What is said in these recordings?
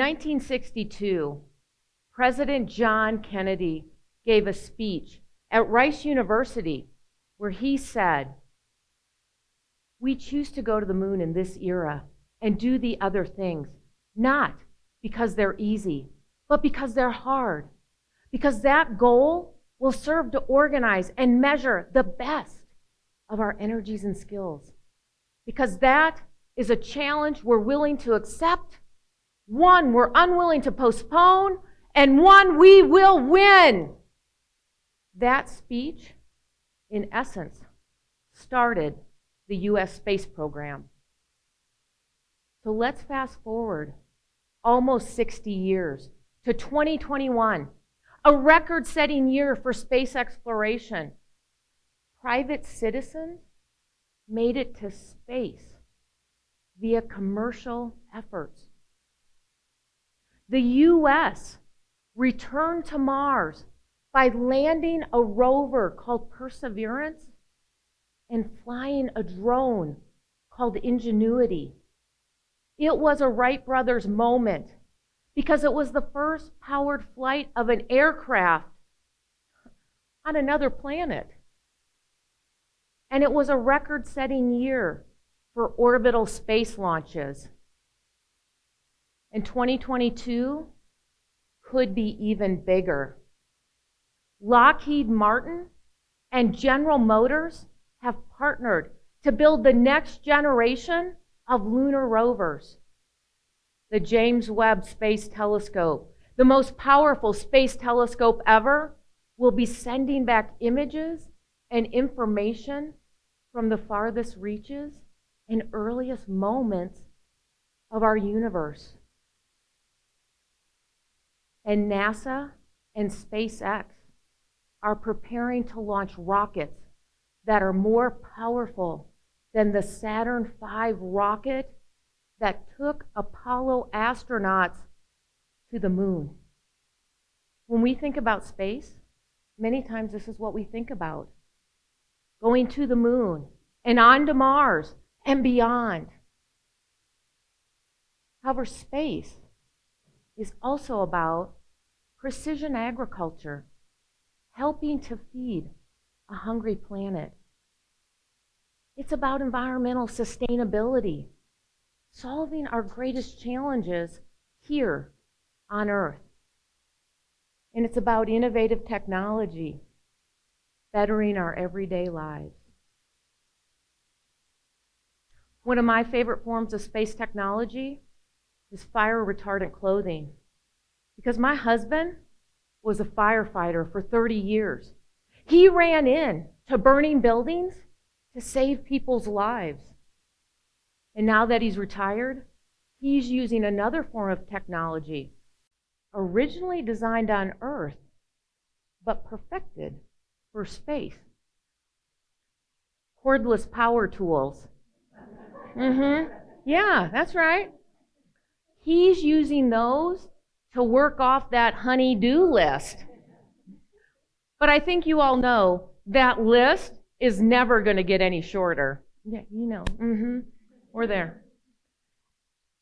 1962, President John Kennedy gave a speech at Rice University where he said, "We choose to go to the moon in this era and do the other things, not because they're easy, but because they're hard. Because that goal will serve to organize and measure the best of our energies and skills. Because that is a challenge we're willing to accept, one we're unwilling to postpone, and one we will win." That speech, in essence, started the U.S. space program. So let's fast forward almost 60 years to 2021, a record-setting year for space exploration. Private citizens made it to space via commercial efforts. The U.S. returned to Mars by landing a rover called Perseverance and flying a drone called Ingenuity. It was a Wright brothers moment because it was the first powered flight of an aircraft on another planet. And it was a record-setting year for orbital space launches. And 2022 could be even bigger. Lockheed Martin and General Motors have partnered to build the next generation of lunar rovers. The James Webb Space Telescope, the most powerful space telescope ever, will be sending back images and information from the farthest reaches and earliest moments of our universe. And NASA and SpaceX are preparing to launch rockets that are more powerful than the Saturn V rocket that took Apollo astronauts to the moon. When we think about space, many times this is what we think about: going to the moon and on to Mars and beyond. However, space is also about precision agriculture, helping to feed a hungry planet. It's about environmental sustainability, solving our greatest challenges here on Earth. And it's about innovative technology, bettering our everyday lives. One of my favorite forms of space technology is fire retardant clothing, because my husband was a firefighter for 30 years. He ran in to burning buildings to save people's lives. And now that he's retired, he's using another form of technology, originally designed on Earth, but perfected for space. Cordless power tools. Yeah, that's right. He's using those to work off that honey-do list. But I think you all know that list is never going to get any shorter. Yeah, you know. We're there.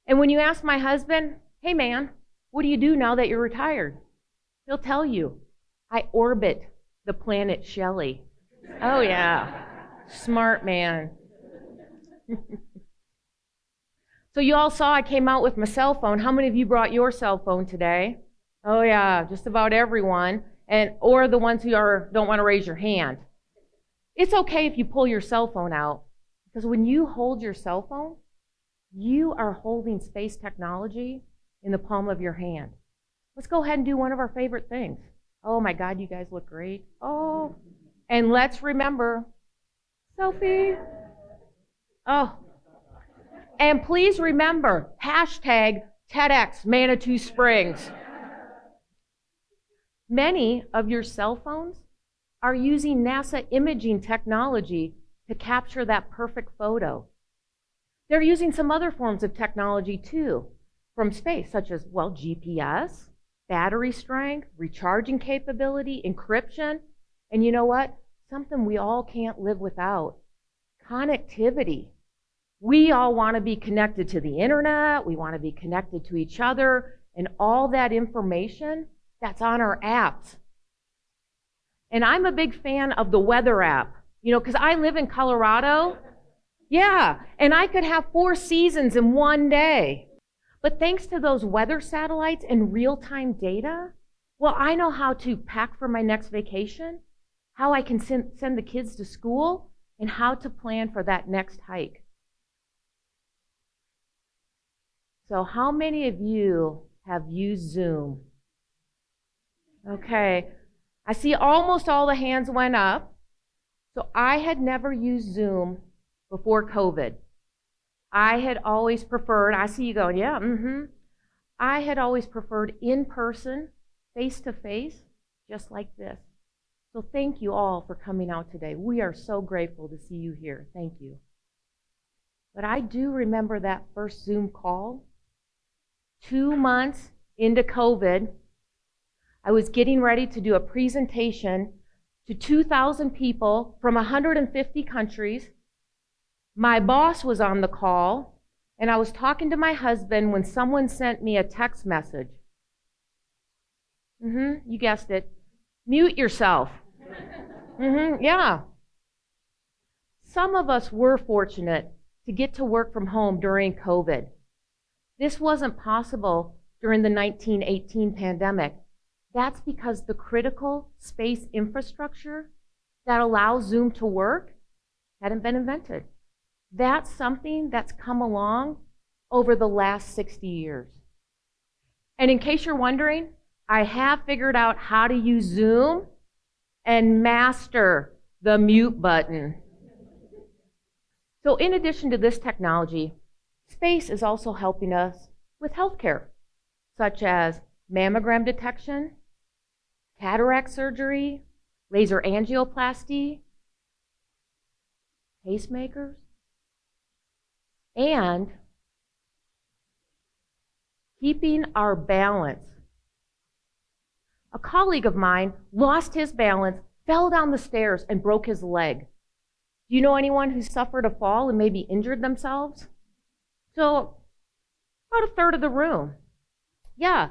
And when you ask my husband, "Hey man, what do you do now that you're retired?" He'll tell you, "I orbit the planet Shelli." Oh yeah, smart man. So you all saw I came out with my cell phone. How many of you brought your cell phone today? Oh yeah, just about everyone, or the ones who don't want to raise your hand. It's okay if you pull your cell phone out, because when you hold your cell phone, you are holding space technology in the palm of your hand. Let's go ahead and do one of our favorite things. Oh my God, you guys look great. Oh, and let's remember, selfie. Oh, and please remember, hashtag TEDxManitouSprings. Many of your cell phones are using NASA imaging technology to capture that perfect photo. They're using some other forms of technology too from space, such as, GPS, battery strength, recharging capability, encryption, and you know what? Something we all can't live without: connectivity. We all want to be connected to the internet, we want to be connected to each other, and all that information that's on our apps. And I'm a big fan of the weather app, because I live in Colorado. Yeah, and I could have 4 seasons in one day. But thanks to those weather satellites and real-time data, well, I know how to pack for my next vacation, how I can send the kids to school, and how to plan for that next hike. So how many of you have used Zoom? Okay, I see almost all the hands went up. So I had never used Zoom before COVID. I had always preferred, I see you going, yeah, I had always preferred in-person, face-to-face, just like this. So thank you all for coming out today. We are so grateful to see you here. Thank you. But I do remember that first Zoom call. 2 months into COVID, I was getting ready to do a presentation to 2,000 people from 150 countries. My boss was on the call, and I was talking to my husband when someone sent me a text message. You guessed it. Mute yourself. Yeah. Some of us were fortunate to get to work from home during COVID. This wasn't possible during the 1918 pandemic. That's because the critical space infrastructure that allows Zoom to work hadn't been invented. That's something that's come along over the last 60 years. And in case you're wondering, I have figured out how to use Zoom and master the mute button. So in addition to this technology, space is also helping us with healthcare, such as mammogram detection, cataract surgery, laser angioplasty, pacemakers, and keeping our balance. A colleague of mine lost his balance, fell down the stairs, and broke his leg. Do you know anyone who suffered a fall and maybe injured themselves? So, about a third of the room. Yeah,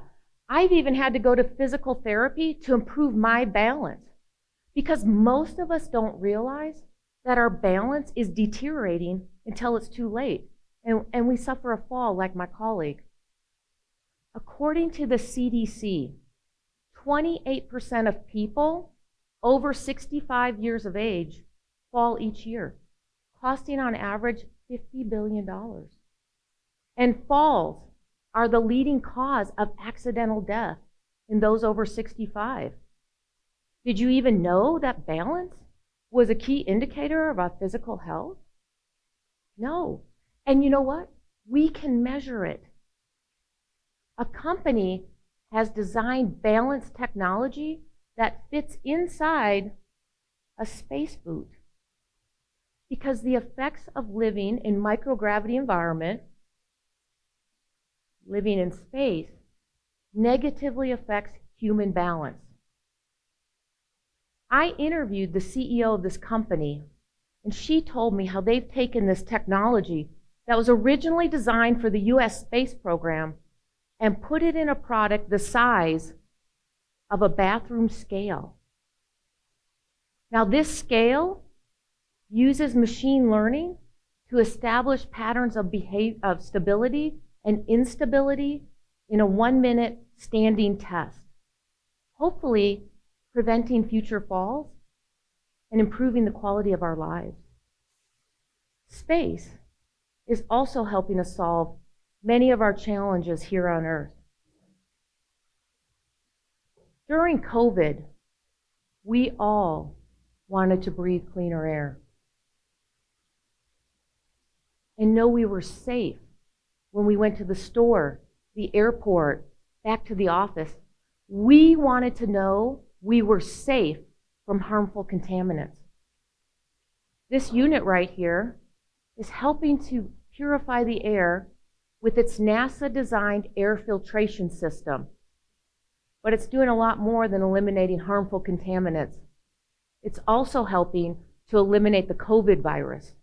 I've even had to go to physical therapy to improve my balance, because most of us don't realize that our balance is deteriorating until it's too late, and we suffer a fall like my colleague. According to the CDC, 28% of people over 65 years of age fall each year, costing on average $50 billion. And falls are the leading cause of accidental death in those over 65. Did you even know that balance was a key indicator of our physical health? No. And you know what? We can measure it. A company has designed balance technology that fits inside a space boot, because the effects of living in microgravity environment, living in space, negatively affects human balance. I interviewed the CEO of this company, and she told me how they've taken this technology that was originally designed for the US space program and put it in a product the size of a bathroom scale. Now, this scale uses machine learning to establish patterns of stability and instability in a 1-minute standing test, hopefully preventing future falls and improving the quality of our lives. Space is also helping us solve many of our challenges here on Earth. During COVID, we all wanted to breathe cleaner air and know we were safe when we went to the store, the airport, back to the office. We wanted to know we were safe from harmful contaminants. This unit right here is helping to purify the air with its NASA-designed air filtration system. But it's doing a lot more than eliminating harmful contaminants. It's also helping to eliminate the COVID virus.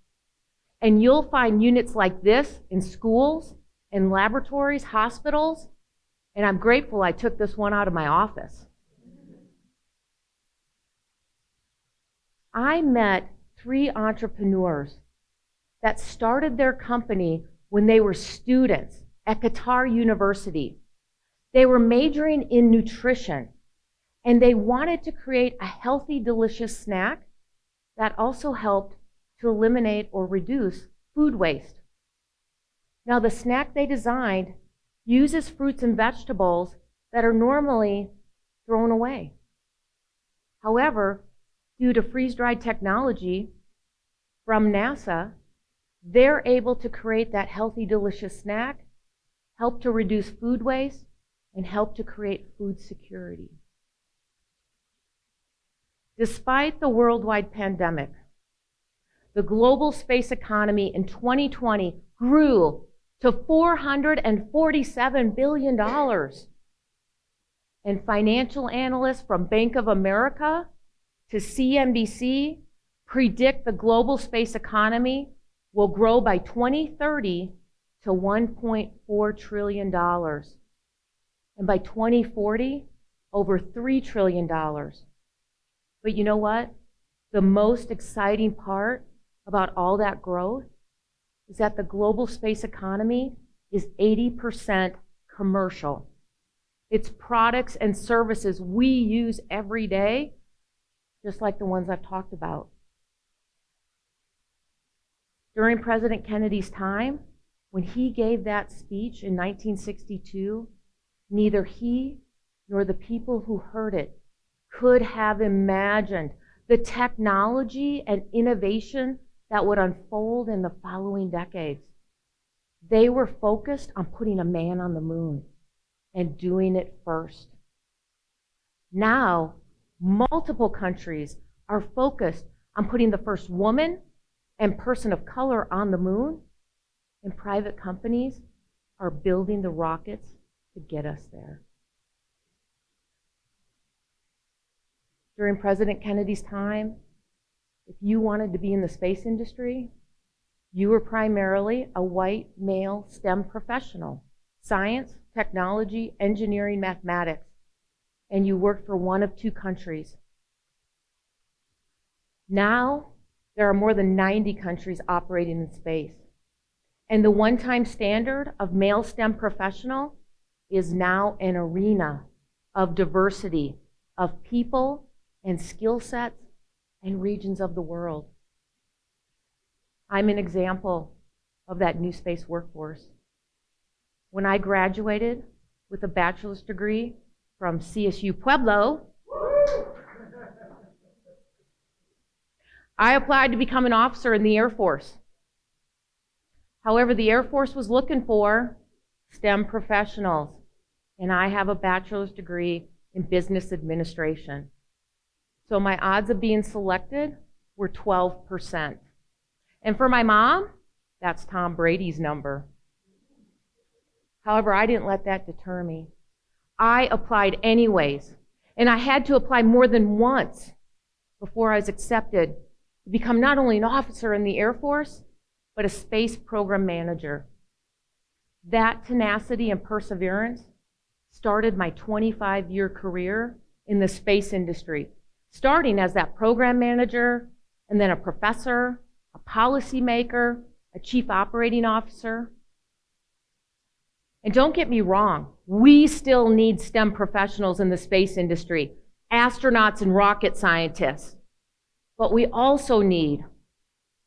And you'll find units like this in schools, in laboratories, hospitals, And I'm grateful I took this one out of my office. I met 3 entrepreneurs that started their company when they were students at Qatar University. They were majoring in nutrition, and they wanted to create a healthy, delicious snack that also helped to eliminate or reduce food waste. Now, the snack they designed uses fruits and vegetables that are normally thrown away. However, due to freeze-dried technology from NASA, they're able to create that healthy, delicious snack, help to reduce food waste, and help to create food security. Despite the worldwide pandemic, the global space economy in 2020 grew to $447 billion. And financial analysts from Bank of America to CNBC predict the global space economy will grow by 2030 to $1.4 trillion. And by 2040, over $3 trillion. But you know what? The most exciting part about all that growth is that the global space economy is 80% commercial. It's products and services we use every day, just like the ones I've talked about. During President Kennedy's time, when he gave that speech in 1962, neither he nor the people who heard it could have imagined the technology and innovation that would unfold in the following decades. They were focused on putting a man on the moon and doing it first. Now, multiple countries are focused on putting the first woman and person of color on the moon, and private companies are building the rockets to get us there. During President Kennedy's time, if you wanted to be in the space industry, you were primarily a white male STEM professional, science, technology, engineering, mathematics, and you worked for one of 2 countries. Now, there are more than 90 countries operating in space, and the one-time standard of male STEM professional is now an arena of diversity of people and skill sets and regions of the world. I'm an example of that new space workforce. When I graduated with a bachelor's degree from CSU Pueblo, I applied to become an officer in the Air Force. However, the Air Force was looking for STEM professionals, and I have a bachelor's degree in business administration. So my odds of being selected were 12%. And for my mom, that's Tom Brady's number. However, I didn't let that deter me. I applied anyways, and I had to apply more than once before I was accepted to become not only an officer in the Air Force, but a space program manager. That tenacity and perseverance started my 25-year career in the space industry, starting as that program manager, and then a professor, a policymaker, a chief operating officer. And don't get me wrong, we still need STEM professionals in the space industry, astronauts and rocket scientists. But we also need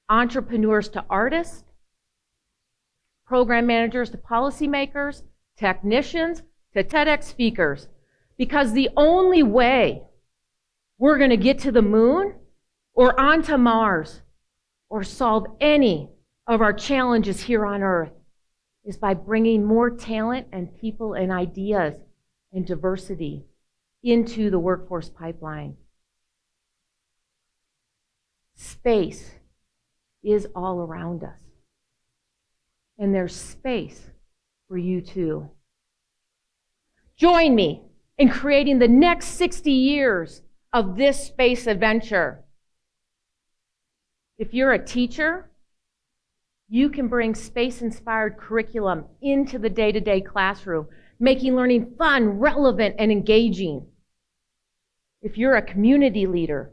entrepreneurs to artists, program managers to policymakers, technicians to TEDx speakers. Because the only way we're going to get to the moon or onto Mars or solve any of our challenges here on Earth is by bringing more talent and people and ideas and diversity into the workforce pipeline. Space is all around us. And there's space for you too. Join me in creating the next 60 years of this space adventure. If you're a teacher, you can bring space-inspired curriculum into the day-to-day classroom making learning fun, relevant, and engaging. If you're a community leader,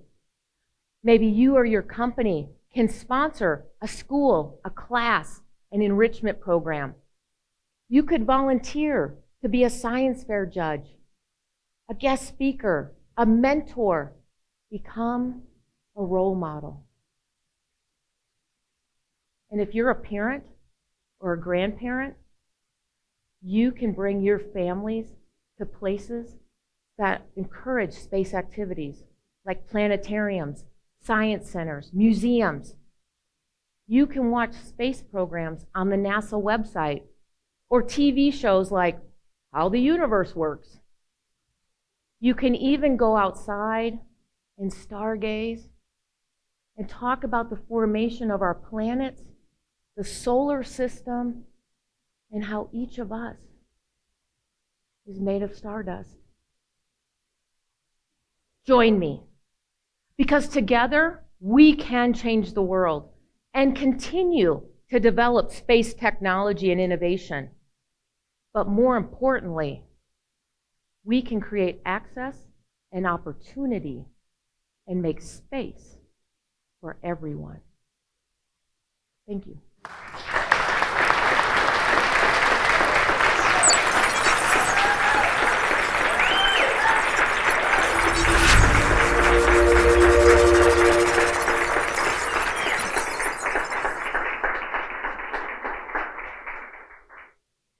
maybe you or your company can sponsor a school, a class, an enrichment program. You could volunteer to be a science fair judge, a guest speaker, a mentor. Become a role model. And if you're a parent or a grandparent, you can bring your families to places that encourage space activities like planetariums, science centers, museums. You can watch space programs on the NASA website or TV shows like How the Universe Works. You can even go outside and stargaze and talk about the formation of our planets, the solar system, and how each of us is made of stardust. Join me, because together we can change the world and continue to develop space technology and innovation. But more importantly, we can create access and opportunity and make space for everyone. Thank you.